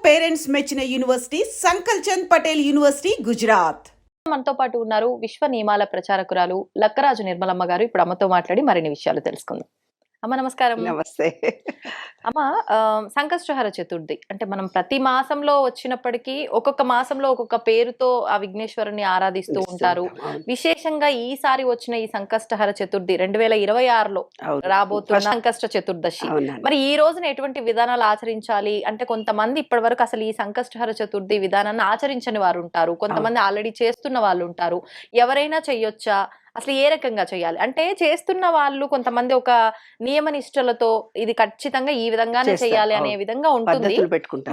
Parents మెచ్చిన university సంకల్ Chand Patel university Gujarat. మనతో పాటు ఉన్నారు విశ్వ నియమాల ప్రచారకురాలు లక్కరాజు నిర్మలమ్మ గారు. ఇప్పుడు అమ్మతో మాట్లాడి మరిన్ని విషయాలు తెలుసుకుందాం. అమ్మ నమస్కారం. నమస్తే. అమ్మ, సంకష్టహర చతుర్థి అంటే మనం ప్రతి మాసంలో వచ్చినప్పటికీ ఒక్కొక్క మాసంలో ఒక్కొక్క పేరుతో ఆ విఘ్నేశ్వరుని ఆరాధిస్తూ ఉంటారు. విశేషంగా ఈసారి వచ్చిన ఈ సంకష్టహర చతుర్థి 2026లో రాబోతున్న సంకష్ట చతుర్దశి. మరి ఈ రోజున ఎటువంటి విధానాలు ఆచరించాలి అంటే, కొంతమంది ఇప్పటి వరకు అసలు ఈ సంకష్టహర చతుర్థి విధానాన్ని ఆచరించని వారు ఉంటారు, కొంతమంది ఆల్రెడీ చేస్తున్న వాళ్ళు ఉంటారు. ఎవరైనా చెయ్యొచ్చా, అసలు ఏ రకంగా చేయాలి అంటే, చేస్తున్న వాళ్ళు కొంతమంది ఒక నియమ నిష్టలతో ఇది ఖచ్చితంగా ఈ విధంగానే చేయాలి అనే విధంగా ఉంటుంది.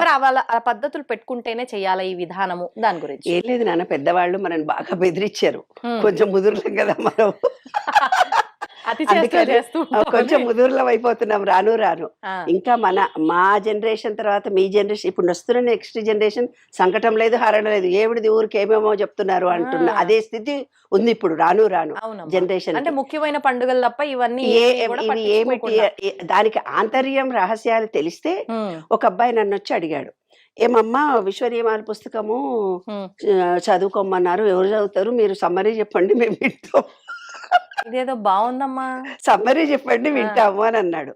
మరి ఆ పద్ధతులు పెట్టుకుంటేనే చేయాలి ఈ విధానము, దాని గురించి ఏం లేదు నాన్న, పెద్దవాళ్ళు మనల్ని బాగా బెదిరించారు. కొంచెం ముదురులం కదా మనం, కొంచెం ముదురులం అయిపోతున్నాం రాను రాను. ఇంకా మా జనరేషన్ తర్వాత మీ జనరేషన్, ఇప్పుడు వస్తున్న నెక్స్ట్ జనరేషన్ సంకటం లేదు, హరణ లేదు, ఏమిడిది ఊరికి ఏమేమో చెప్తున్నారు అంటున్నా అదే స్థితి ఉంది ఇప్పుడు రాను రాను జనరేషన్. అంటే ముఖ్యమైన పండుగలు తప్ప ఇవన్నీ ఏమిటి దానికి ఆంతర్యం రహస్యాలు తెలిస్తే. ఒక అబ్బాయి నన్ను వచ్చి అడిగాడు, ఏమమ్మా విశ్వ నియమాల పుస్తకము చదువుకోమన్నారు, ఎవరు చదువుతారు, మీరు సమ్మరీ చెప్పండి మేము వింటాం. ఇదేదో బాగుందమ్మా, సమ్మరీ చెప్పండి వింటాము అని అన్నాడు.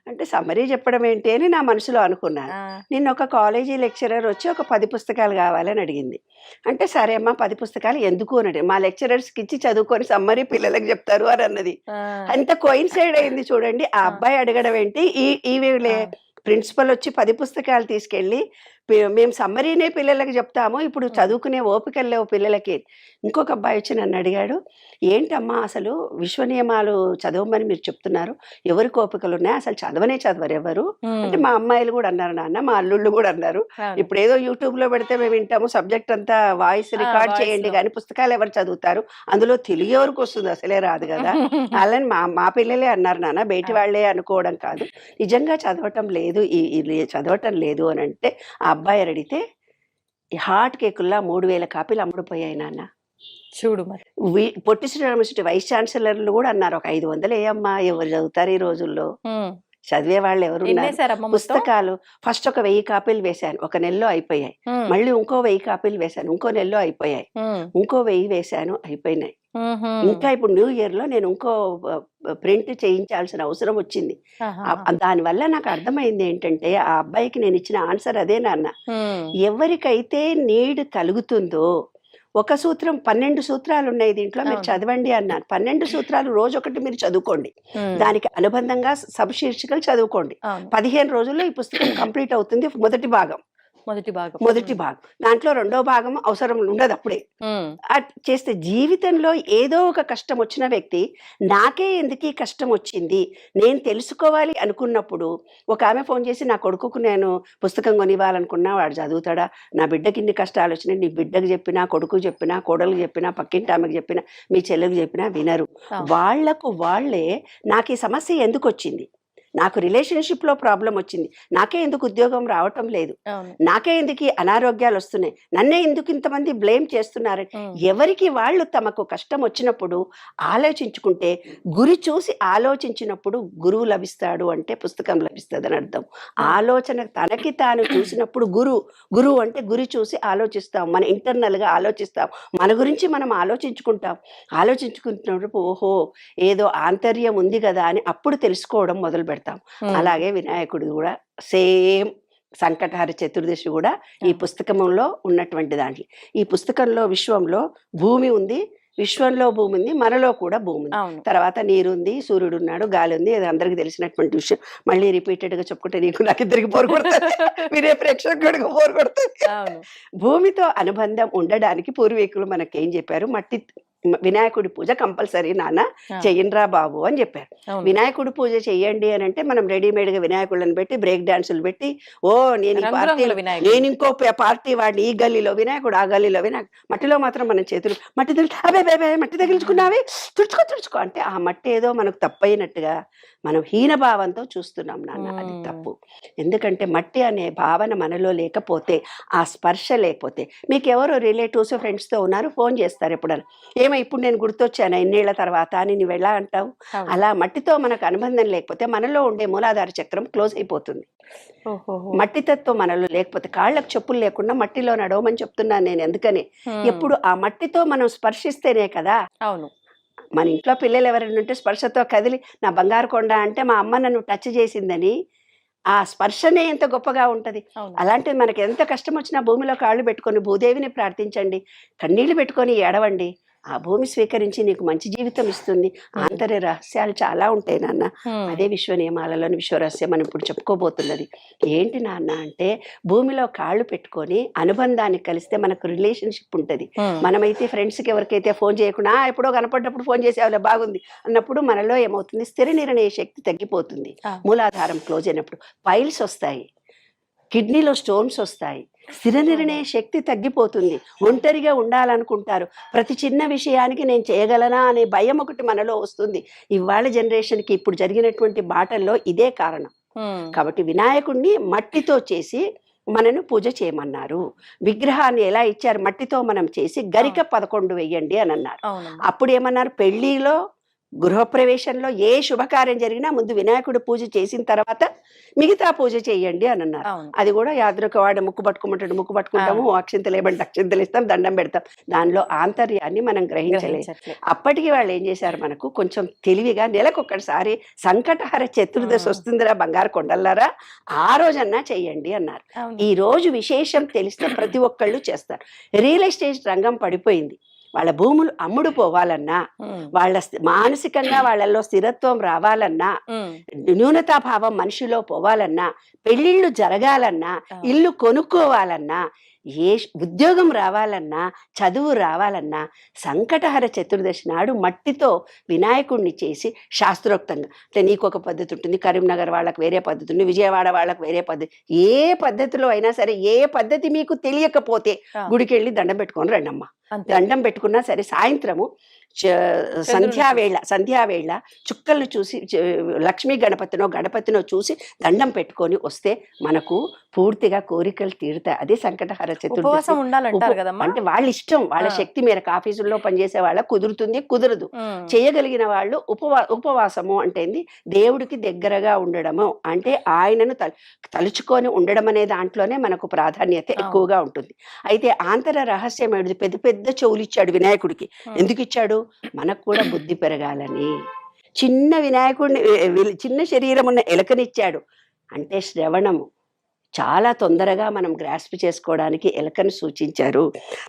అంటే సమ్మరీ చెప్పడం ఏంటి అని నా మనసులో అనుకున్నాను. నిన్న ఒక కాలేజీ లెక్చరర్ వచ్చి ఒక 10 పుస్తకాలు కావాలని అడిగింది. అంటే సరే అమ్మా 10 పుస్తకాలు ఎందుకు అని, మా లెక్చరర్స్కి ఇచ్చి చదువుకొని సమ్మరీ పిల్లలకు చెప్తారు అని అన్నది. అంత కోయిన్సైడ్ అయింది చూడండి. ఆ అబ్బాయి అడగడం ఏంటి, ఈ ప్రిన్సిపల్ వచ్చి 10 పుస్తకాలు తీసుకెళ్ళి మేము సమ్మరీనే పిల్లలకి చెప్తాము, ఇప్పుడు చదువుకునే ఓపికలు లేవు పిల్లలకి. ఇంకొక అబ్బాయి వచ్చి నన్ను అడిగాడు, ఏంటమ్మా అసలు విశ్వ నియమాలు చదవమని మీరు చెప్తున్నారు, ఎవరికి ఓపికలు ఉన్నాయి, అసలు చదవరు ఎవరు అంటే. మా అమ్మాయిలు కూడా అన్నారు నాన్న, మా అల్లుళ్ళు కూడా అన్నారు, ఇప్పుడు ఏదో యూట్యూబ్ లో పెడితే మేము వింటాము, సబ్జెక్ట్ అంతా వాయిస్ రికార్డ్ చేయండి కానీ పుస్తకాలు ఎవరు చదువుతారు, అందులో తెలుగు ఎవరికి వస్తుంది, అసలే రాదు కదా. అలాని మా పిల్లలే అన్నారు నాన్న, బయటి వాళ్ళే అనుకోవడం కాదు, నిజంగా చదవటం లేదు చదవటం లేదు అని అంటే. ఆ అబ్బాయి అడిగితే హాట్ కేకుల్లా 3000 కాపీలు అమ్ముడుపోయాయి నాన్న. చూడు మరి. పొట్టి శ్రీరామకృష్ణ వైస్ ఛాన్సలర్లు కూడా అన్నారు, ఒక 500 వేయమ్మా, ఎవరు చదువుతారు ఈ రోజుల్లో, చదివే వాళ్ళు ఎవరు. పుస్తకాలు ఫస్ట్ ఒక 1000 కాపీలు వేశాను, ఒక నెలలో అయిపోయాయి. మళ్ళీ ఇంకో 1000 కాపీలు వేశాను, ఇంకో నెలలో అయిపోయాయి. ఇంకో 1000 వేశాను, అయిపోయినాయి. ఇంకా ఇప్పుడు న్యూ ఇయర్ లో నేను ఇంకో ప్రింట్ చేయించాల్సిన అవసరం వచ్చింది. దానివల్ల నాకు అర్థమైంది ఏంటంటే, ఆ అబ్బాయికి నేను ఇచ్చిన ఆన్సర్ అదే నాన్న. ఎవరికైతే నీడ్ కలుగుతుందో, ఒక సూత్రం 12 సూత్రాలు ఉన్నాయి దీంట్లో, మీరు చదవండి అన్నాను. 12 సూత్రాలు రోజు ఒకటి మీరు చదువుకోండి, దానికి అనుబంధంగా శీర్షికలు చదువుకోండి. 15 రోజుల్లో ఈ పుస్తకం కంప్లీట్ అవుతుంది. మొదటి భాగం దాంట్లో రెండో భాగం అవసరం ఉండదు అప్పుడే చేస్తే. జీవితంలో ఏదో ఒక కష్టం వచ్చిన వ్యక్తి, నాకే ఎందుకు ఈ కష్టం వచ్చింది నేను తెలుసుకోవాలి అనుకున్నప్పుడు, ఒక ఆమె ఫోన్ చేసి, నా కొడుకుకు నేను పుస్తకం కొనివ్వాలనుకున్నా, వాడు చదువుతాడా, నా బిడ్డకి ఇన్ని కష్టాలు వచ్చినాయి, నీ బిడ్డకు చెప్పినా, కొడుకు చెప్పినా, కోడలకు చెప్పినా, పక్కింటి ఆమెకు చెప్పినా, మీ చెల్లెకు చెప్పినా వినరు. వాళ్లకు వాళ్ళే నాకు ఈ సమస్య ఎందుకు వచ్చింది, నాకు రిలేషన్షిప్ లో ప్రాబ్లం వచ్చింది, నాకే ఎందుకు ఉద్యోగం రావటం లేదు, నాకే ఎందుకు అనారోగ్యాలు వస్తున్నాయి, నన్నే ఎందుకు ఇంతమంది బ్లేమ్ చేస్తున్నారు, ఎవరికి వాళ్ళు తమకు కష్టం వచ్చినప్పుడు ఆలోచించుకుంటే, గురి చూసి ఆలోచించినప్పుడు గురువు లభిస్తాడు అంటే పుస్తకం లభిస్తుంది అని అర్థం. ఆలోచన తనకి తాను చూసినప్పుడు గురువు అంటే గురి చూసి ఆలోచిస్తాం, మన ఇంటర్నల్ గా ఆలోచిస్తాం, మన గురించి మనం ఆలోచించుకుంటున్నప్పుడు ఓహో ఏదో ఆంతర్యం ఉంది కదా అని అప్పుడు తెలుసుకోవడం మొదలు పెడతాం. అలాగే వినాయకుడు కూడా సేమ్ సంకటహర చతుర్దశి కూడా ఈ పుస్తకంలో ఉన్నటువంటి దాంట్లో. ఈ పుస్తకంలో విశ్వంలో భూమి ఉంది, విశ్వంలో భూమి ఉంది, మనలో కూడా భూమి ఉంది, తర్వాత నీరు ఉంది, సూర్యుడు ఉన్నాడు, గాలి ఉంది. అది అందరికి తెలిసినటువంటి విషయం. మళ్ళీ రిపీటెడ్ గా చెప్పుకుంటే నీకు నాకు ఇద్దరికి బోర్ కొడుతుంది, మీరే ప్రేక్షకుడికి బోర్ కొడుతుంది. భూమితో అనుబంధం ఉండడానికి పూర్వీకులు మనకేం చెప్పారు, మట్టి వినాయకుడి పూజ కంపల్సరీ నాన్న చెయ్యండిరా బాబు అని చెప్పారు. వినాయకుడి పూజ చెయ్యండి అని అంటే మనం రెడీమేడ్ గా వినాయకుళ్ళని పెట్టి బ్రేక్ డాన్సులు పెట్టి, ఓ నేను ఇంకో పార్టీ వాడిని, ఈ గల్లీలో వినాయకుడు, ఆ గల్లీలో వినాయకుడు. మట్టిలో మాత్రం మనం చేతులు మట్టి తగిలించుకున్నావి, తుడుచుకో అంటే ఆ మట్టి ఏదో మనకు తప్పైనట్టుగా మనం హీనభావంతో చూస్తున్నాం నాన్న. అది తప్పు. ఎందుకంటే మట్టి అనే భావన మనలో లేకపోతే, ఆ స్పర్శ లేకపోతే, మీకు ఎవరో రిలేటివ్స్ ఫ్రెండ్స్తో ఉన్నారు, ఫోన్ చేస్తారు ఎప్పుడన్నా, ఇప్పుడు నేను గుర్తొచ్చాను ఎన్నేళ్ల తర్వాత అని నువ్వు ఎలా అంటావు? అవును. అలా మట్టితో మనకు అనుబంధం లేకపోతే మనలో ఉండే మూలాధార చక్రం క్లోజ్ అయిపోతుంది. ఓహోహో. మట్టి తత్వం మనలో లేకపోతే కాళ్ళకు చెప్పులు లేకుండా మట్టిలో నడవమని చెప్తున్నాను నేను. ఎందుకని ఎప్పుడు ఆ మట్టితో మనం స్పర్శిస్తేనే కదా. అవును. మన ఇంట్లో పిల్లలు ఎవరైనా ఉంటే స్పర్శతో కదిలి నా బంగారు కొండ అంటే మా అమ్మ నన్ను టచ్ చేసిందని ఆ స్పర్శనే ఎంత గొప్పగా ఉంటది. అవును. అలాంటిది మనకి ఎంత కష్టం వచ్చినా భూమిలో కాళ్ళు పెట్టుకొని భూదేవిని ప్రార్థించండి, కన్నీళ్లు పెట్టుకొని ఏడవండి. ఆ భూమి స్వీకరించి నీకు మంచి జీవితం ఇస్తుంది. ఆంతర్య రహస్యాలు చాలా ఉంటాయి నాన్న. అదే విశ్వ నియమాలలోని విశ్వరహస్యం మనం ఇప్పుడు చెప్పుకోబోతున్నది. ఏంటి నాన్న అంటే భూమిలో కాళ్ళు పెట్టుకొని అనుబంధాన్ని కలిస్తే మనకు రిలేషన్షిప్ ఉంటుంది. మనమైతే ఫ్రెండ్స్కి ఎవరికైతే ఫోన్ చేయకుండా ఎప్పుడో కనపడ్డప్పుడు ఫోన్ చేసేవాళ్ళ బాగుంది అన్నప్పుడు మనలో ఏమవుతుంది, స్థిర నిర్ణయ శక్తి తగ్గిపోతుంది. మూలాధారం క్లోజ్ అయినప్పుడు పైల్స్ వస్తాయి, కిడ్నీలో స్టోన్స్ వస్తాయి, స్థిర నిర్ణయ శక్తి తగ్గిపోతుంది. ఒంటరిగా ఉండాలనుకుంటారు. ప్రతి చిన్న విషయానికి నేను చేయగలనా అనే భయం ఒకటి మనలో వస్తుంది. ఇవాళ జనరేషన్కి ఇప్పుడు జరిగినటువంటి బాటల్లో ఇదే కారణం. కాబట్టి వినాయకుడిని మట్టితో చేసి మనను పూజ చేయమన్నారు. విగ్రహాన్ని ఎలా ఇచ్చారు, మట్టితో మనం చేసి గరిక 11 వెయ్యండి అని అన్నారు. అప్పుడు ఏమన్నారు, పెళ్లిలో గృహప్రవేశంలో ఏ శుభకార్యం జరిగినా ముందు వినాయకుడు పూజ చేసిన తర్వాత మిగతా పూజ చేయండి అని అన్నారు. అది కూడా యాదృక వాడు ముక్కు పట్టుకోమంటాడు, ముక్కు పట్టుకుంటాము, అక్షింతలు ఏమంటే అక్షింతలు ఇస్తాం, దండం పెడతాం. దానిలో ఆంతర్యాన్ని మనం గ్రహించలేదు. అప్పటికి వాళ్ళు ఏం చేశారు, మనకు కొంచెం తెలివిగా నెలకొకసారి సంకటహర చతుర్దశి వస్తుందిరా బంగారు కొండల్లారా, ఆ రోజన్నా చెయ్యండి అన్నారు. ఈ రోజు విశేషం తెలిస్తే ప్రతి ఒక్కళ్ళు చేస్తారు. రియల్ ఎస్టేట్ రంగం పడిపోయింది. వాళ్ళ భూములు అమ్ముడు పోవాలన్నా, వాళ్ళ మానసికంగా వాళ్ళల్లో స్థిరత్వం రావాలన్నా, న్యూనతాభావం మనిషిలో పోవాలన్నా, పెళ్ళిళ్ళు జరగాలన్నా, ఇల్లు కొనుక్కోవాలన్నా, ఏ ఉద్యోగం రావాలన్నా, చదువు రావాలన్నా సంకటహర చతుర్దశి నాడు మట్టితో వినాయకుడిని చేసి శాస్త్రోక్తంగా, అంటే నీకు ఒక పద్ధతి ఉంటుంది, కరీంనగర్ వాళ్ళకి వేరే పద్ధతి ఉంది, విజయవాడ వాళ్ళకి వేరే పద్ధతి, ఏ పద్ధతిలో అయినా సరే ఏ పద్ధతి మీకు తెలియకపోతే గుడికి వెళ్ళి దండం పెట్టుకొని రండమ్మా. దండం పెట్టుకున్నా సరే సాయంత్రము సంధ్యావేళ చుక్కలను చూసి లక్ష్మీ గణపతినో చూసి దండం పెట్టుకొని వస్తే మనకు పూర్తిగా కోరికలు తీరుతాయి. అదే సంకటహర చతుర్దశి. అంటే వాళ్ళ ఇష్టం, వాళ్ళ శక్తి మేరకు ఆఫీసుల్లో పనిచేసే వాళ్ళ కుదురుతుంది, కుదరదు. చేయగలిగిన వాళ్ళు ఉపవాసము అంటే దేవుడికి దగ్గరగా ఉండడము, అంటే ఆయనను తలుచుకొని ఉండడం అనే దాంట్లోనే మనకు ప్రాధాన్యత ఎక్కువగా ఉంటుంది. అయితే ఆంతర రహస్యం ఏడు, పెద్ద పెద్ద చెవులు ఇచ్చాడు వినాయకుడికి. ఎందుకు ఇచ్చాడు, మనకు కూడా బుద్ధి పెరగాలని. చిన్న వినాయకుడిని, చిన్న శరీరం ఉన్న ఎలకనిచ్చాడు అంటే శ్రవణము చాలా తొందరగా మనం గ్రాస్ప్ చేసుకోవడానికి ఎలకను సూచించారు.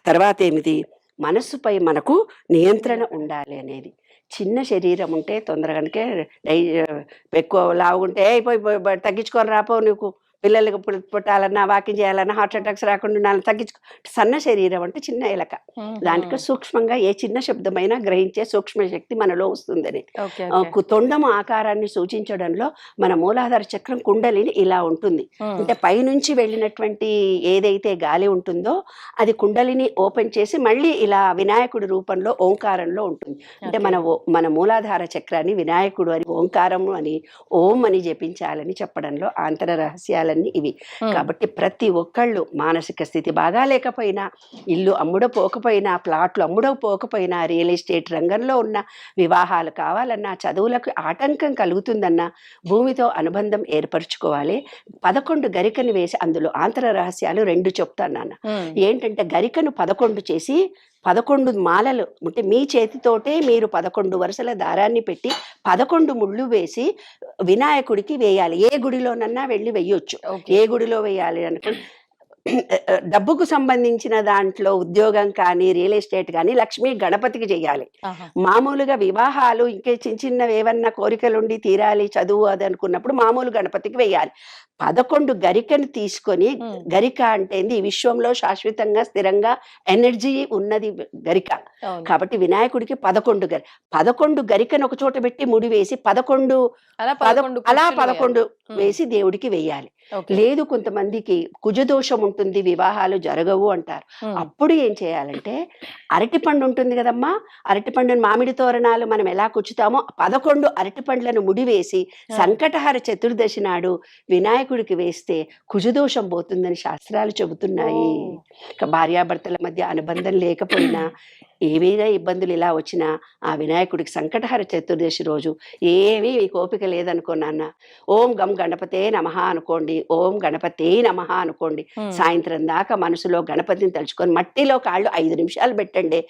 తర్వాత ఏమిటి, మనస్సుపై మనకు నియంత్రణ ఉండాలి అనేది. చిన్న శరీరం ఉంటే తొందరగానే ఎక్కువ లావుంటే అయిపోయి తగ్గించుకొని రాపో, నీకు పిల్లలకి పుట్టాలన్నా, వాకింగ్ చేయాలన్నా, హార్ట్ అటాక్స్ రాకుండా తగ్గించుకో. సన్న శరీరం అంటే చిన్న ఎలక, దానికి సూక్ష్మంగా ఏ చిన్న శబ్దమైనా గ్రహించే సూక్ష్మ శక్తి మనలో వస్తుందని. తొండము ఆకారాన్ని సూచించడంలో మన మూలాధార చక్రం కుండలిని ఇలా ఉంటుంది. అంటే పైనుంచి వెళ్ళినటువంటి ఏదైతే గాలి ఉంటుందో అది కుండలిని ఓపెన్ చేసి మళ్ళీ ఇలా వినాయకుడి రూపంలో ఓంకారంలో ఉంటుంది. అంటే మన మూలాధార చక్రాన్ని వినాయకుడు అని, ఓంకారము అని, ఓం అని జపించాలని చెప్పడంలో ఆంతర రహస్యాలు ఇవి. కాబట్టి ప్రతి ఒక్కళ్ళు మానసిక స్థితి బాగా లేకపోయినా, ఇల్లు అమ్ముడపోకపోయినా, ప్లాట్లు అమ్ముడపోకపోయినా, రియల్ ఎస్టేట్ రంగంలో ఉన్న వివాహాలు కావాలన్నా, చదువులకు ఆటంకం కలుగుతుందన్నా భూమితో అనుబంధం ఏర్పరచుకోవాలి. 11 గరికను వేసి అందులో ఆంతర రహస్యాలు 2 చెప్తాను నాన్న. ఏంటంటే గరికను 11 చేసి 11 మాలలు, అంటే మీ చేతితోటే మీరు 11 వరుసల దారాన్ని పెట్టి 11 ముళ్ళు వేసి వినాయకుడికి వేయాలి. ఏ గుడిలోనన్నా వెళ్ళి వేయొచ్చు. ఏ గుడిలో వేయాలి అనుకో, డబ్బుకు సంబంధించిన దాంట్లో ఉద్యోగం కానీ, రియల్ ఎస్టేట్ కానీ లక్ష్మీ గణపతికి చేయాలి. మామూలుగా వివాహాలు ఇంకే చిన్న చిన్నవి ఏమన్నా కోరికలుండి తీరాలి, చదువు అది అనుకున్నప్పుడు మామూలు గణపతికి వేయాలి. 11 గరికను తీసుకొని, గరిక అంటే ఈ విశ్వంలో శాశ్వతంగా స్థిరంగా ఎనర్జీ ఉన్నది గరిక. కాబట్టి వినాయకుడికి 11 గరికను ఒక చోట పెట్టి ముడి వేసి 11 వేసి దేవుడికి వేయాలి. లేదు కొంతమందికి కుజదోషం ఉంటుంది, వివాహాలు జరగవు అంటారు. అప్పుడు ఏం చేయాలంటే, అరటిపండు ఉంటుంది కదమ్మా, అరటిపండుని మామిడి తోరణాలు మనం ఎలా కుచ్చుతామో 11 అరటిపండ్లను ముడివేసి సంకటహర చతుర్దశి నాడు వినాయకుడికి వేస్తే కుజదోషం పోతుందని శాస్త్రాలు చెబుతున్నాయి. భార్యాభర్తల మధ్య అనుబంధం లేకపోయినా ఏవైనా ఇబ్బందులు ఇలా వచ్చినా ఆ వినాయకుడికి సంకటహర చతుర్దశి రోజు ఏమీ మీకు ఓపిక లేదనుకున్నా ఓం గం గణపతే నమః అనుకోండి, ఓం గణపతే నమః అనుకోండి. సాయంత్రం దాకా మనసులో గణపతిని తలుచుకొని మట్టిలో కాళ్ళు 5 నిమిషాలు పెట్టండి,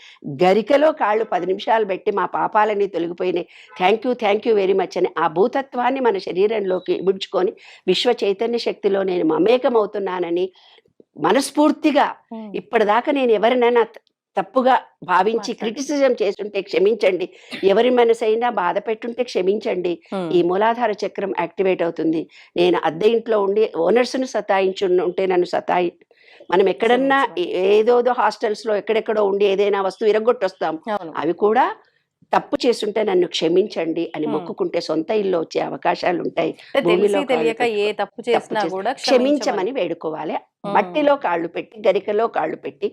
గరికలో కాళ్ళు 10 నిమిషాలు పెట్టి మా పాపాలని తొలగిపోయినాయి, థ్యాంక్ యూ వెరీ మచ్ అని ఆ భూతత్వాన్ని మన శరీరంలోకి ఇముడ్చుకొని విశ్వ చైతన్య శక్తిలో నేను మమేకమవుతున్నానని మనస్ఫూర్తిగా ఇప్పటిదాకా నేను ఎవరినైనా తప్పుగా భావించి క్రిటిసిజం చేస్తుంటే క్షమించండి, ఎవరి మనసైనా బాధ పెట్టుంటే క్షమించండి. ఈ మూలాధార చక్రం యాక్టివేట్ అవుతుంది. నేను అద్దె ఇంట్లో ఉండి ఓనర్స్ను ఉంటే నన్ను మనం ఎక్కడన్నా ఏదోదో హాస్టల్స్ లో ఎక్కడెక్కడో ఉండి ఏదైనా వస్తువు ఇరగొట్టొస్తాం, అవి కూడా తప్పు చేస్తుంటే నన్ను క్షమించండి అని మొక్కుకుంటే సొంత ఇల్లు వచ్చే అవకాశాలు ఉంటాయి. క్షమించమని వేడుకోవాలి. మట్టిలో కాళ్ళు పెట్టి, గరికలో కాళ్ళు పెట్టి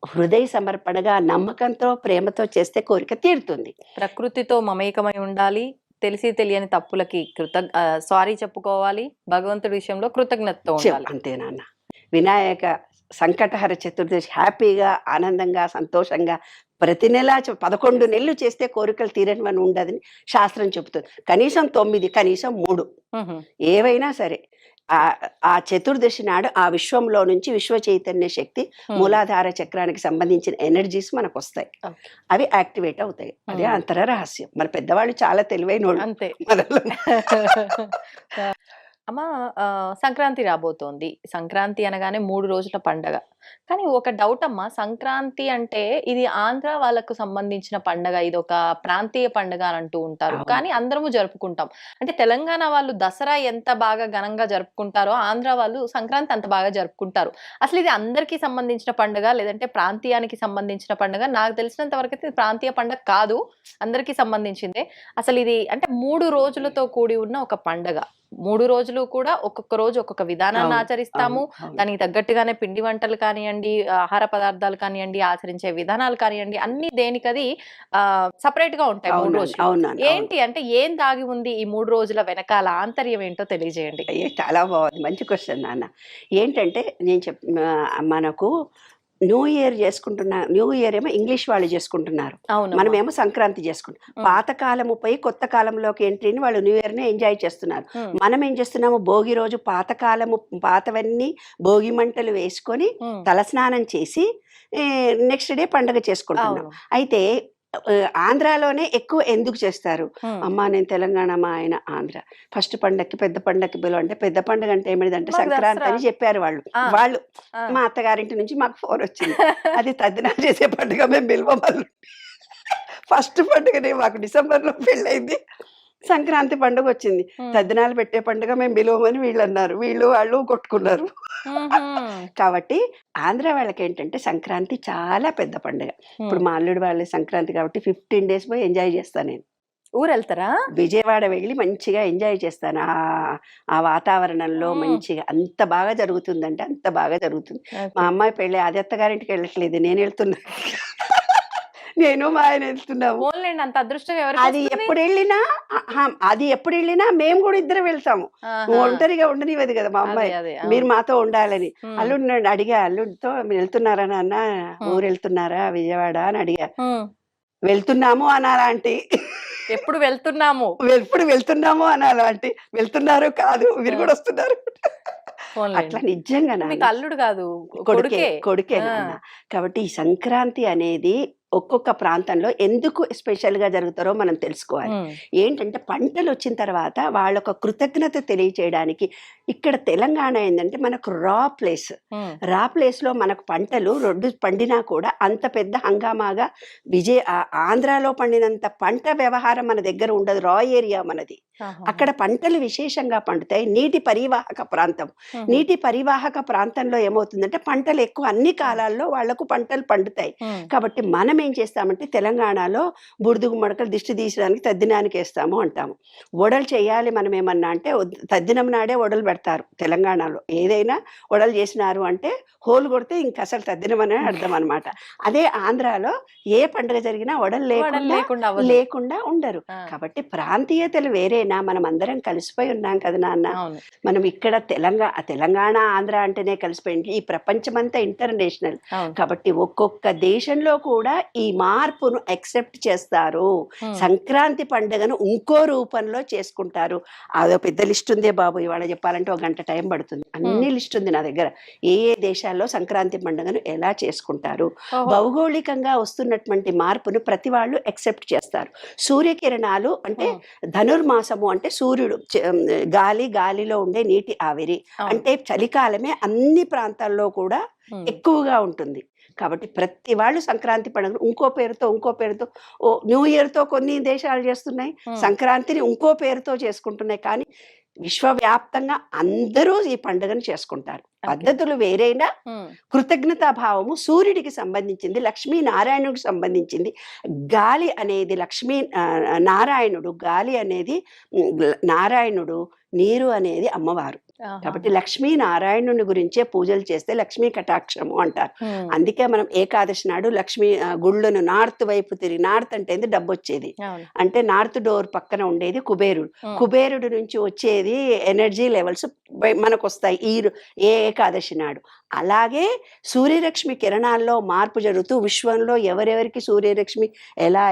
హృదయ సమర్పణగా నమ్మకంతో ప్రేమతో చేస్తే కోరిక తీరుతుంది. ప్రకృతితో మమేకమై ఉండాలి, తెలిసి తెలియని తప్పులకి సారీ చెప్పుకోవాలి, భగవంతుడి విషయంలో కృతజ్ఞతతో ఉండాలి. అంతే నాన్న. వినాయక సంకటహర చతుర్దశి హ్యాపీగా, ఆనందంగా, సంతోషంగా ప్రతి నెల 11 నెలలు చేస్తే కోరికలు తీరని ఉండదని శాస్త్రం చెబుతుంది. కనీసం 9, కనీసం 3 ఏవైనా సరే ఆ చతుర్దశి నాడు ఆ విశ్వంలో నుంచి విశ్వ చైతన్య శక్తి మూలాధార చక్రానికి సంబంధించిన ఎనర్జీస్ మనకు వస్తాయి, అవి యాక్టివేట్ అవుతాయి. అదే అంతర రహస్యం. మన పెద్దవాళ్ళు చాలా తెలివైన వాళ్ళు అంతే. అమ్మా, సంక్రాంతి రాబోతోంది. సంక్రాంతి అనగానే 3 రోజుల పండగ. కానీ ఒక డౌట్ అమ్మా, సంక్రాంతి అంటే ఇది ఆంధ్ర వాళ్ళకు సంబంధించిన పండగ, ఇది ఒక ప్రాంతీయ పండగ అని అంటూ ఉంటారు. కానీ అందరము జరుపుకుంటాం. అంటే తెలంగాణ వాళ్ళు దసరా ఎంత బాగా ఘనంగా జరుపుకుంటారో ఆంధ్ర వాళ్ళు సంక్రాంతి అంత బాగా జరుపుకుంటారు. అసలు ఇది అందరికీ సంబంధించిన పండుగ లేదంటే ప్రాంతీయానికి సంబంధించిన పండుగ? నాకు తెలిసినంత వరకు అయితే ఇది ప్రాంతీయ పండుగ కాదు, అందరికీ సంబంధించిందే. అసలు ఇది అంటే 3 రోజులతో కూడి ఉన్న ఒక పండగ. 3 రోజులు కూడా ఒక్కొక్క రోజు ఒక్కొక్క విధానాన్ని ఆచరిస్తాము. దానికి తగ్గట్టుగానే పిండి వంటలు కానివ్వండి, ఆహార పదార్థాలు కానివ్వండి, ఆచరించే విధానాలు కానివ్వండి, అన్ని దేనికది సపరేట్ గా ఉంటాయి 3 రోజులు. ఏంటి అంటే ఏం దాగి ఉంది ఈ 3 రోజుల వెనకాల ఆంతర్యం ఏంటో తెలియజేయండి. చాలా బాగుంది, మంచి క్వశ్చన్ నాన్న. ఏంటంటే నేను మనకు న్యూ ఇయర్ న్యూ ఇయర్ ఏమో ఇంగ్లీష్ వాళ్ళు చేసుకుంటున్నారు, మనమేమో సంక్రాంతి చేసుకుంటాం. పాతకాలము పోయి కొత్త కాలంలోకి ఎంట్రీని వాళ్ళు న్యూ ఇయర్ ని ఎంజాయ్ చేస్తున్నారు. మనం ఏం చేస్తున్నాము, భోగి రోజు పాతవన్నీ భోగి మంటలు వేసుకొని తలస్నానం చేసి నెక్స్ట్ డే పండుగ చేసుకుంటున్నాం. అయితే ఆంధ్రాలోనే ఎక్కువ ఎందుకు చేస్తారు? అమ్మా నేను తెలంగాణ, మా ఆయన ఆంధ్ర. ఫస్ట్ పండగకి పెద్ద పండగకి పిలువ అంటే పెద్ద పండుగ అంటే ఏమిటంటే సంక్రాంతి అని చెప్పారు వాళ్ళు. మా అత్తగారింటి నుంచి మాకు ఫోన్ వచ్చింది, అది తద్దినాలు చేసే పండుగ, మేము పిలవమల్లు. ఫస్ట్ పండుగనే మాకు డిసెంబర్లో పెళ్ళైంది, సంక్రాంతి పండుగ వచ్చింది. తద్దినాలు పెట్టే పండుగ మేము పిలవమని వీళ్ళు అన్నారు, వాళ్ళు కొట్టుకున్నారు. కాబట్టి ఆంధ్ర వాళ్ళకి ఏంటంటే సంక్రాంతి చాలా పెద్ద పండుగ. ఇప్పుడు మా అల్లుడు వాళ్ళ సంక్రాంతి కాబట్టి 15 days పోయి ఎంజాయ్ చేస్తాను. నేను ఊరు వెళ్తారా? విజయవాడ వెళ్ళి మంచిగా ఎంజాయ్ చేస్తాను. ఆ వాతావరణంలో మంచిగా అంత బాగా జరుగుతుందంటే అంత బాగా జరుగుతుంది. మా అమ్మాయి పెళ్ళి అది అత్తగారింటికి వెళ్ళట్లేదు, నేను వెళ్తున్నా. నేను మా ఆయన వెళ్తున్నాము. అంత అదృష్టం అది ఎప్పుడు వెళ్ళినా మేము కూడా ఇద్దరు వెళ్తాము. ఒంటరిగా ఉండనివ్వదు కదా మా అమ్మాయి, మీరు మాతో ఉండాలని. అల్లుడిని అడిగా, అల్లుడితో మీరు వెళ్తున్నారా నాన్న, ఊరు వెళ్తున్నారా విజయవాడ అని అడిగా. వెళ్తున్నాము అనాలా ఆంటీ? ఎప్పుడు వెళ్తున్నాము అనాలా ఆంటీ? వెళ్తున్నారు కాదు, మీరు కూడా వస్తున్నారు. అట్లా నిజంగా అల్లుడు కాదు, కొడుకే నాన్న. కాబట్టి ఈ సంక్రాంతి అనేది ఒక్కొక్క ప్రాంతంలో ఎందుకు స్పెషల్ గా జరుగుతారో మనం తెలుసుకోవాలి. ఏంటంటే పంటలు వచ్చిన తర్వాత వాళ్ళొక కృతజ్ఞత తెలియచేయడానికి. ఇక్కడ తెలంగాణ ఏంటంటే మనకు రా ప్లేస్ లో మనకు పంటలు 2 పండినా కూడా అంత పెద్ద హంగామాగా ఆంధ్రాలో పండినంత పంట వ్యవహారం మన దగ్గర ఉండదు. రా ఏరియా మనది. అక్కడ పంటలు విశేషంగా పండుతాయి. నీటి పరివాహక ప్రాంతంలో ఏమవుతుందంటే పంటలు ఎక్కువ, అన్ని కాలాల్లో వాళ్లకు పంటలు పండుతాయి. కాబట్టి మనం ఏం చేస్తామంటే తెలంగాణలో బుడుదు గుమ్మడకలు దిష్టి తీసడానికి తద్దినానికి వేస్తాము అంటాము. వడలు చేయాలి మనం ఏమన్నా అంటే తద్దినం నాడే వడలు పెడతారు తెలంగాణలో. ఏదైనా వడలు చేసినారు అంటే హోలు కొడితే ఇంక అసలు తద్దినం అనే అర్థం అనమాట. అదే ఆంధ్రాలో ఏ పండుగ జరిగినా వడలు లేకుండా ఉండరు. కాబట్టి ప్రాంతీయతలు వేరే వేరైనా మనం అందరం కలిసిపోయి ఉన్నాం కదా నాన్న. అవును. మనం ఇక్కడ తెలంగాణ ఆంధ్ర అంటేనే కలిసిపోయింది, ఈ ప్రపంచమంతా ఇంటర్నేషనల్ అవును. కాబట్టి ఒక్కొక్క దేశంలో కూడా ఈ మార్పును యాక్సెప్ట్ చేస్తారు. సంక్రాంతి పండుగను ఇంకో రూపంలో చేసుకుంటారు. అదో పెద్ద లిస్ట్ ఉందే బాబు, ఇవాళ చెప్పాలంటే ఒక గంట టైం పడుతుంది. అన్ని లిస్ట్ ఉంది నా దగ్గర, ఏ ఏ దేశాల్లో సంక్రాంతి పండుగను ఎలా చేసుకుంటారు. ఓహో. భౌగోళికంగా వస్తున్నటువంటి మార్పును ప్రతి వాళ్ళు యాక్సెప్ట్ చేస్తారు. సూర్యకిరణాలు అంటే ధనుర్మాసము అంటే సూర్యుడు గాలిలో ఉండే నీటి ఆవిరి అంటే చలికాలమే అన్ని ప్రాంతాల్లో కూడా ఎక్కువగా ఉంటుంది. కాబట్టి ప్రతి వాళ్ళు సంక్రాంతి పండుగ ఇంకో పేరుతో న్యూ ఇయర్ తో కొన్ని దేశాలు చేస్తున్నాయి, సంక్రాంతిని ఇంకో పేరుతో చేసుకుంటున్నాయి. కానీ విశ్వవ్యాప్తంగా అందరూ ఈ పండుగను చేసుకుంటారు. పద్ధతులు వేరైనా కృతజ్ఞతా భావము సూర్యుడికి సంబంధించింది, లక్ష్మీ నారాయణుడికి సంబంధించింది. గాలి అనేది నారాయణుడు, గాలి అనేది నారాయణుడు, నీరు అనేది అమ్మవారు. కాబట్టి లక్ష్మీ నారాయణుని గురించే పూజలు చేస్తే లక్ష్మీ కటాక్షము అంటారు. అందుకే మనం ఏకాదశి నాడు లక్ష్మీ గుళ్ళను నార్త్ వైపు తిరిగి, నార్త్ అంటే డబ్బు వచ్చేది అంటే నార్త్ డోర్ పక్కన ఉండేది కుబేరుడు నుంచి వచ్చేది ఎనర్జీ లెవెల్స్ మనకు వస్తాయి ఏ ఏకాదశి నాడు. అలాగే సూర్యరశ్మి కిరణాల్లో మార్పు జరుగుతూ విశ్వంలో ఎవరెవరికి సూర్యరశ్మి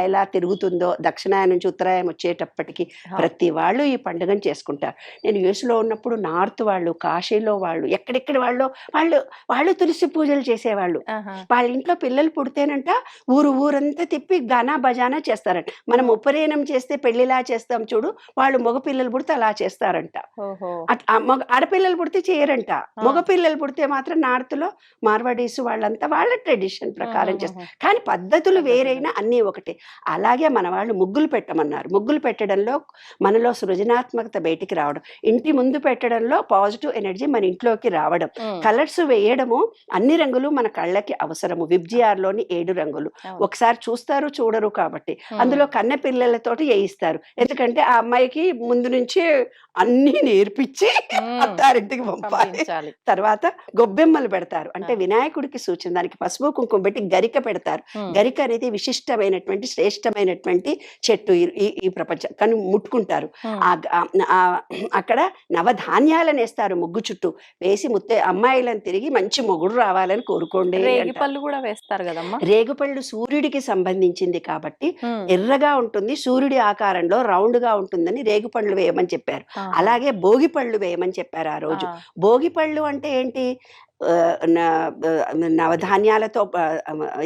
ఎలా తిరుగుతుందో దక్షిణాయనం నుంచి ఉత్తరాయణం వచ్చేటప్పటికి ప్రతి వాళ్ళు ఈ పండుగను చేసుకుంటారు. నేను యూఎస్లో ఉన్నప్పుడు నార్త్ వాళ్ళు, కాశీలో వాళ్ళు, ఎక్కడెక్కడ వాళ్ళు తులసి పూజలు చేసేవాళ్ళు. వాళ్ళ ఇంట్లో పిల్లలు పుడితేనంట ఊరంతా తిప్పి గానా బజానా చేస్తారంట. మనం ఉపనయనం చేస్తే పెళ్లిలా చేస్తాం చూడు, వాళ్ళు మగ పిల్లలు పుడితే అలా చేస్తారంట. ఆడపిల్లలు పుడితే చేయరంట, మగ పిల్లలు పుడితే మాత్రం నార్త్ లో మార్వాడీస్ వాళ్ళంతా వాళ్ళ ట్రెడిషన్ ప్రకారం చేస్తారు. కానీ పద్ధతులు వేరైనా అన్నీ ఒకటే. అలాగే మన వాళ్ళు ముగ్గులు పెట్టమన్నారు. ముగ్గులు పెట్టడంలో మనలో సృజనాత్మకత బయటికి రావడం, ఇంటి ముందు పెట్టడంలో పాజిటివ్ ఎనర్జీ మన ఇంట్లోకి రావడం, కలర్స్ వేయడము, అన్ని రంగులు మన కళ్ళకి అవసరము. విబ్జిఆర్ లోని 7 రంగులు ఒకసారి చూస్తారు చూడరు కాబట్టి అందులో కన్నె పిల్లలతోటి వేయిస్తారు. ఎందుకంటే ఆ అమ్మాయికి ముందు నుంచి అన్ని నేర్పించి అత్తారింటికి పంపాలి. తర్వాత గొబ్బెమ్మలు పెడతారు, అంటే వినాయకుడికి సూచన. దానికి పసుపు కుంకుమ పెట్టి గరిక పెడతారు. గరిక అనేది విశిష్టమైనటువంటి శ్రేష్టమైనటువంటి చెట్టు ఈ ప్రపంచం. కానీ ముట్టుకుంటారు. అక్కడ నవధాన్యాలను వేస్తారు ముగ్గు చుట్టూ వేసి అమ్మాయిలను తిరిగి మంచి మొగుడు రావాలని కోరుకోండి. రేగిపళ్ళు కూడా వేస్తారు కదమ్మా. రేగుపళ్ళు సూర్యుడికి సంబంధించింది కాబట్టి ఎర్రగా ఉంటుంది, సూర్యుడి ఆకారంలో రౌండ్ గా ఉంటుందని రేగుపళ్ళు వేయమని చెప్పారు. అలాగే భోగిపళ్ళు వేయమని చెప్పారు ఆ రోజు. భోగిపళ్ళు అంటే ఏంటి, నవధాన్యాలతో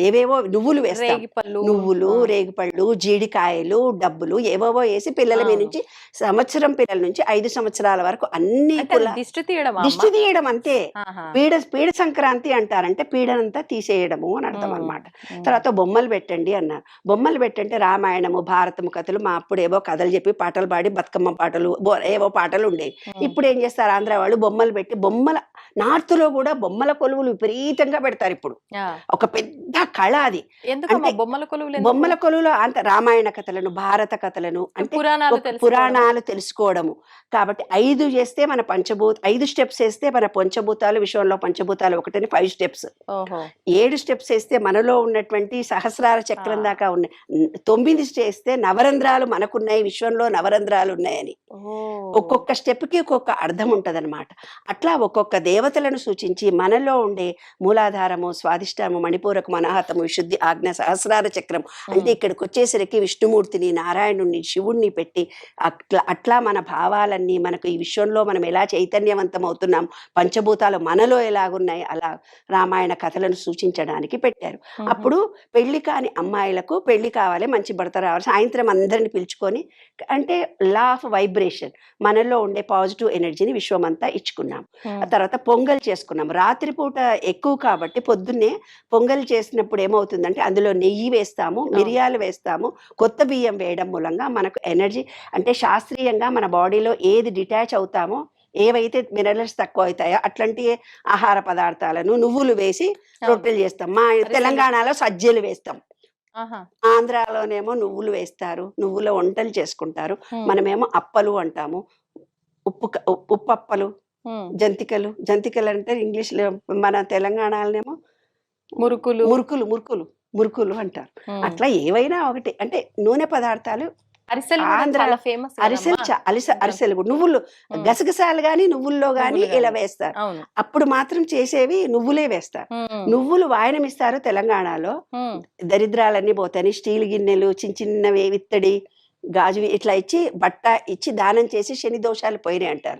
ఏవేవో నువ్వులు వేస్తాం, నువ్వులు, రేగిపళ్ళు, జీడికాయలు, డబ్బులు ఏవేవో వేసి పిల్లల మీద నుంచి సంవత్సరం పిల్లల నుంచి 5 సంవత్సరాల వరకు అన్ని దిష్టి తీయడం అంతే. పీడ సంక్రాంతి అంటారంటే పీడనంతా తీసేయడము అని అర్థం అనమాట. తర్వాత బొమ్మలు పెట్టండి అన్నారు. బొమ్మలు పెట్టంటే రామాయణము, భారతము కథలు. మా అప్పుడు ఏవో కథలు చెప్పి పాటలు పాడి బతుకమ్మ పాటలు ఏవో పాటలు ఉండేవి. ఇప్పుడు ఏం చేస్తారు ఆంధ్ర వాళ్ళు, బొమ్మలు పెట్టి నార్త్ లో కూడా బొమ్మల కొలువులు విపరీతంగా పెడతారు. ఇప్పుడు ఒక పెద్ద కళ అది. బొమ్మల కొలువులో అంత రామాయణ కథలను, భారత కథలను, అంటే పురాణాలు తెలుసుకోవడము. కాబట్టి 5 చేస్తే మన 5 స్టెప్స్ వేస్తే మన పంచభూతాలు, విశ్వంలో పంచభూతాలు ఒకటని 5 స్టెప్స్, 7 స్టెప్స్ వేస్తే మనలో ఉన్నటువంటి సహస్రార చక్రం దాకా ఉన్నాయి, 9 చేస్తే నవరంధ్రాలు మనకున్నాయి, విశ్వంలో నవరంధ్రాలు ఉన్నాయని. ఒక్కొక్క స్టెప్ కి ఒక్కొక్క అర్థం ఉంటదన్నమాట. అట్లా ఒక్కొక్క దేవతలను సూచించి మనలో ఉండే మూలాధారము, స్వాదిష్టాము, మణిపూరకము, అనాహతము, విశుద్ధి, ఆజ్ఞ, సహస్రార చక్రం అంటే ఇక్కడికి వచ్చేసరికి విష్ణుమూర్తిని, నారాయణుడిని, శివుణ్ణి పెట్టి అట్లా మన భావాలన్నీ, మనకు ఈ విశ్వంలో మనం ఎలా చైతన్యవంతం అవుతున్నాం, పంచభూతాలు మనలో ఎలాగున్నాయి, అలా రామాయణ కథలను సూచించడానికి పెట్టారు. అప్పుడు పెళ్లి కాని అమ్మాయిలకు పెళ్లి కావాలి, మంచి భర్త రావాలి, సాయంత్రం అందరిని పిలుచుకొని, అంటే లా ఆఫ్ వైబ్రేషన్, మనలో ఉండే పాజిటివ్ ఎనర్జీని విశ్వమంతా ఇచ్చుకున్నాం. ఆ తర్వాత పొంగల్ చేసుకున్నాం. రాత్రిపూట ఎక్కువ కాబట్టి పొద్దున్నే పొంగల్ చేసినప్పుడు ఏమవుతుందంటే అందులో నెయ్యి వేస్తాము, మిరియాలు వేస్తాము, కొత్త బియ్యం వేయడం మూలంగా మనకు ఎనర్జీ, అంటే శాస్త్రీయంగా మన బాడీలో ఏది డిటాచ్ అవుతామో, ఏవైతే మినరల్స్ తక్కువ అవుతాయో అట్లాంటి ఆహార పదార్థాలను నువ్వులు వేసి రొట్టెలు చేస్తాం. మా తెలంగాణలో సజ్జలు వేస్తాం, ఆంధ్రాలోనేమో నువ్వులు వేస్తారు, నువ్వుల వంటలు చేసుకుంటారు. మనమేమో అప్పలు అంటాము, ఉప్పప్పలు, జంతికలు అంటే ఇంగ్లీష్ లో, మన తెలంగాణలోనేమో మురుకులు అంటారు. అట్లా ఏవైనా ఒకటి, అంటే నూనె పదార్థాలు అరిసెలు కూడా ఆంధ్ర చాలా ఫేమస్ అరిసెలు అరిసెలు కూడా నువ్వులు గసగసాలు గాని నువ్వుల్లో గాని ఇలా వేస్తారు. అవును. అప్పుడు మాత్రం చేసేవి నువ్వులే వేస్తారు. నువ్వులు వాయనం ఇస్తారు తెలంగాణలో. దరిద్రాలన్నీ పోతాయని స్టీల్ గిన్నెలు చిన్న చిన్నవి ఇత్తడి గాజువి ఇట్లా ఇచ్చి బట్ట ఇచ్చి దానం చేసి శని దోషాలు పోయినాయి అంటారు.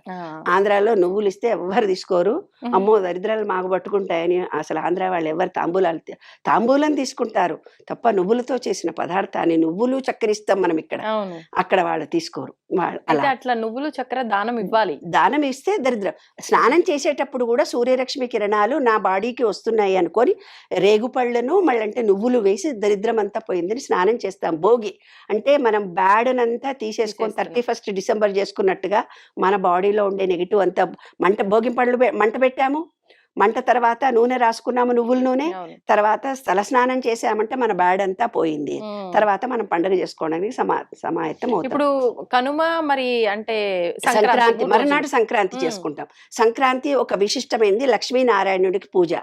ఆంధ్రాలో నువ్వులు ఇస్తే ఎవ్వరు తీసుకోరు. అమ్మో దరిద్రాలు మాకు పట్టుకుంటాయని అసలు ఆంధ్ర వాళ్ళు ఎవరు తాంబూలం తీసుకుంటారు తప్ప నువ్వులతో చేసిన పదార్థాన్ని నువ్వులు చక్కెరిస్తాం మనం ఇక్కడ, అక్కడ వాళ్ళు తీసుకోరు. అట్లా నువ్వులు చక్కెర దానం ఇవ్వాలి. దానం ఇస్తే దరిద్రం. స్నానం చేసేటప్పుడు కూడా సూర్యరశ్మి కిరణాలు నా బాడీకి వస్తున్నాయి అనుకొని రేగుపళ్ళను మళ్ళంటే నువ్వులు వేసి దరిద్రం అంతా పోయిందని స్నానం చేస్తాం. భోగి అంటే మనం బ్యాడ్నంతా తీసేసుకొని 31st డిసెంబర్ చేసుకున్నట్టుగా మన బాడీలో ఉండే నెగిటివ్ అంతా భోగి పళ్ళు మంట పెట్టాము, మంట తర్వాత నూనె రాసుకున్నాము నువ్వుల నూనె, తర్వాత తల స్నానం చేసామంటే మన బ్యాడ్ అంతా పోయింది. తర్వాత మనం పండుగ చేసుకోవడానికి సమాయత్తం అవుతాం. ఇప్పుడు కనుమ మరి అంటే సంక్రాంతి మరునాడు సంక్రాంతి చేసుకుంటాం. సంక్రాంతి ఒక విశిష్టమైనది, లక్ష్మీనారాయణుడికి పూజ.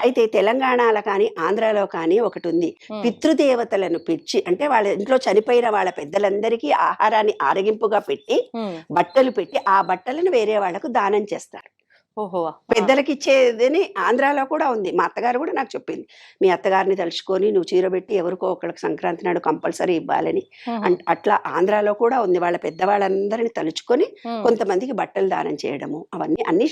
అయితే తెలంగాణలో కానీ ఆంధ్రాలో కానీ ఒకటి ఉంది, పితృదేవతలను పిలిచి అంటే వాళ్ళ ఇంట్లో చనిపోయిన వాళ్ళ పెద్దలందరికీ ఆహారాన్ని ఆరగింపుగా పెట్టి బట్టలు పెట్టి ఆ బట్టలను వేరే వాళ్ళకు దానం చేస్తారు. పెద్దలకి ఇచ్చేదని ఆంధ్రాలో కూడా ఉంది. మా అత్తగారు కూడా నాకు చెప్పింది, మీ అత్తగారిని తలుచుకొని నువ్వు చీర పెట్టి ఎవరికో ఒకళ్ళకి సంక్రాంతి నాడు కంపల్సరీ ఇవ్వాలని. అట్లా ఆంధ్రాలో కూడా ఉంది. వాళ్ళ పెద్దవాళ్ళందరినీ తలుచుకొని కొంతమందికి బట్టలు దానం చేయడము అవన్నీ అన్ని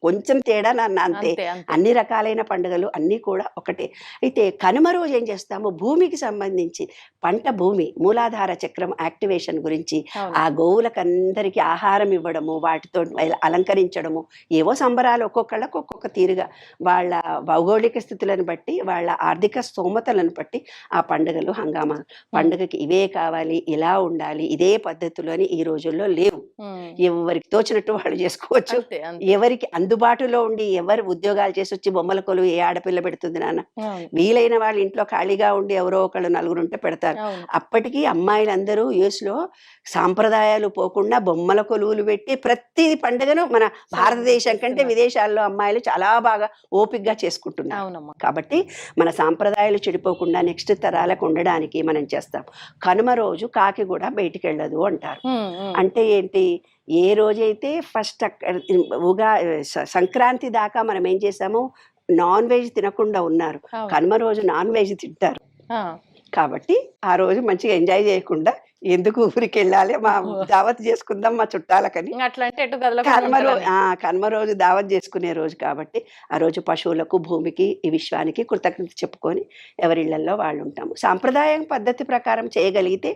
కొంచెం తేడా అంతే. అన్ని రకాలైన పండుగలు అన్నీ కూడా ఒకటే. అయితే కనుమ రోజు ఏం చేస్తాము, భూమికి సంబంధించి పంట భూమి మూలాధార చక్రం యాక్టివేషన్ గురించి ఆ గోవులకందరికీ ఆహారం ఇవ్వడము, వాటితో అలంకరించడము, ఏవో సంబరాలు ఒక్కొక్కళ్ళకు ఒక్కొక్క తీరుగా వాళ్ళ భౌగోళిక స్థితులను బట్టి వాళ్ళ ఆర్థిక స్తోమతలను బట్టి ఆ పండుగలు హంగామా. పండుగకి ఇవే కావాలి, ఇలా ఉండాలి, ఇదే పద్ధతులు అని ఈ రోజుల్లో లేవు. ఎవరికి తోచినట్టు వాళ్ళు చేసుకోవచ్చు. ఎవరికి అందుబాటులో ఉండి ఎవరు ఉద్యోగాలు చేసి వచ్చి బొమ్మల కొలువు ఏ ఆడపిల్ల పెడుతుంది నాన్న? వీలైన వాళ్ళు ఇంట్లో ఖాళీగా ఉండి ఎవరో ఒకళ్ళు నలుగురుంటే పెడతారు. అప్పటికీ అమ్మాయిలందరూ యూఎస్లో సాంప్రదాయాలు పోకుండా బొమ్మల కొలువులు పెట్టి ప్రతి పండుగను మన భారతదేశం కంటే విదేశాల్లో అమ్మాయిలు చాలా బాగా ఓపికగా చేసుకుంటున్నారు. కాబట్టి మన సాంప్రదాయాలు చెడిపోకుండా నెక్స్ట్ తరాలకు ఉండడానికి మనం చేస్తాం. కనుమ రోజు కాకి కూడా బయటికి వెళ్ళదు అంటారు. అంటే ఏంటి, ఏ రోజైతే ఫస్ట్ సంక్రాంతి దాకా మనం ఏం చేసాము, నాన్ వెజ్ తినకుండా ఉన్నారు, కనుమ రోజు నాన్ వెజ్ తింటారు. కాబట్టి ఆ రోజు మంచిగా ఎంజాయ్ చేయకుండా ఎందుకు ఊరికి వెళ్ళాలి, మా దావత్ చేసుకుందాం మా చుట్టాలకని కనుమ రోజు దావత్ చేసుకునే రోజు కాబట్టి ఆ రోజు పశువులకు భూమికి ఈ విశ్వానికి కృతజ్ఞత చెప్పుకొని ఎవరిళ్లలో వాళ్ళు ఉంటాము. సాంప్రదాయం పద్ధతి ప్రకారం చేయగలిగితే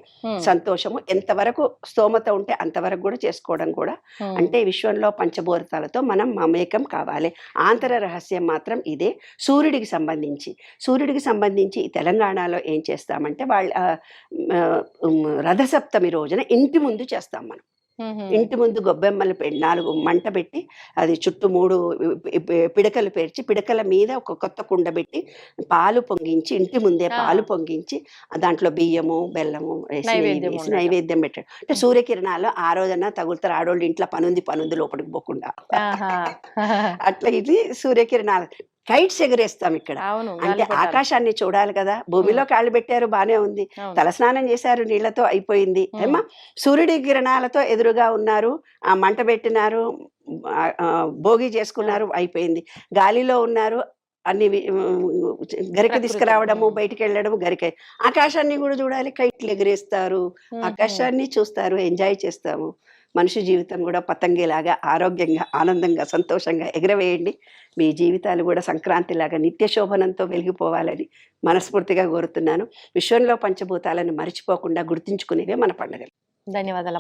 సంతోషము. ఎంతవరకు స్తోమత ఉంటే అంతవరకు కూడా చేసుకోవడం కూడా. అంటే విశ్వంలో పంచభూతాలతో మనం మమేకం కావాలి. ఆంతర రహస్యం మాత్రం ఇదే. సూర్యుడికి సంబంధించి తెలంగాణలో ఏం చేస్తామంటే వాళ్ళ రథసప్తమి రోజున ఇంటి ముందు చేస్తాం మనం. ఇంటి ముందు గొబ్బెమ్మలు 4 మంట పెట్టి అది చుట్టూ 3 పిడకలు పేర్చి పిడకల మీద ఒక కొత్త కుండ పెట్టి పాలు పొంగించి ఇంటి ముందే పాలు పొంగించి దాంట్లో బియ్యము బెల్లము వేసి నైవేద్యం పెట్టాడు. అంటే సూర్యకిరణాలు ఆ రోజున తగులుతారు. ఆడోళ్ళు ఇంట్లో పనుంది లోపలికి పోకుండా అట్లా ఇది సూర్యకిరణాలు. కైట్స్ ఎగరేస్తాం ఇక్కడ. అంటే ఆకాశాన్ని చూడాలి కదా. భూమిలో కాళ్ళు పెట్టారు బానే ఉంది, తలస్నానం చేశారు నీళ్లతో అయిపోయింది ఏమా, సూర్యుడి కిరణాలతో ఎదురుగా ఉన్నారు, ఆ మంట పెట్టినారు, భోగి చేసుకున్నారు, అయిపోయింది. గాలిలో ఉన్నారు, అన్ని గరిక తీసుకురావడము, బయటికి వెళ్ళడము, గరిక. ఆకాశాన్ని కూడా చూడాలి, కైట్లు ఎగరేస్తారు, ఆకాశాన్ని చూస్తారు, ఎంజాయ్ చేస్తాము. మనిషి జీవితం కూడా పతంగిలాగా ఆరోగ్యంగా ఆనందంగా సంతోషంగా ఎగరవేయండి. మీ జీవితాలు కూడా సంక్రాంతిలాగా నిత్య శోభనంతో వెలిగిపోవాలని మనస్ఫూర్తిగా కోరుతున్నాను. విశ్వంలో పంచభూతాలను మర్చిపోకుండా గుర్తించుకునేవే మన పండుగలు. ధన్యవాదాలు.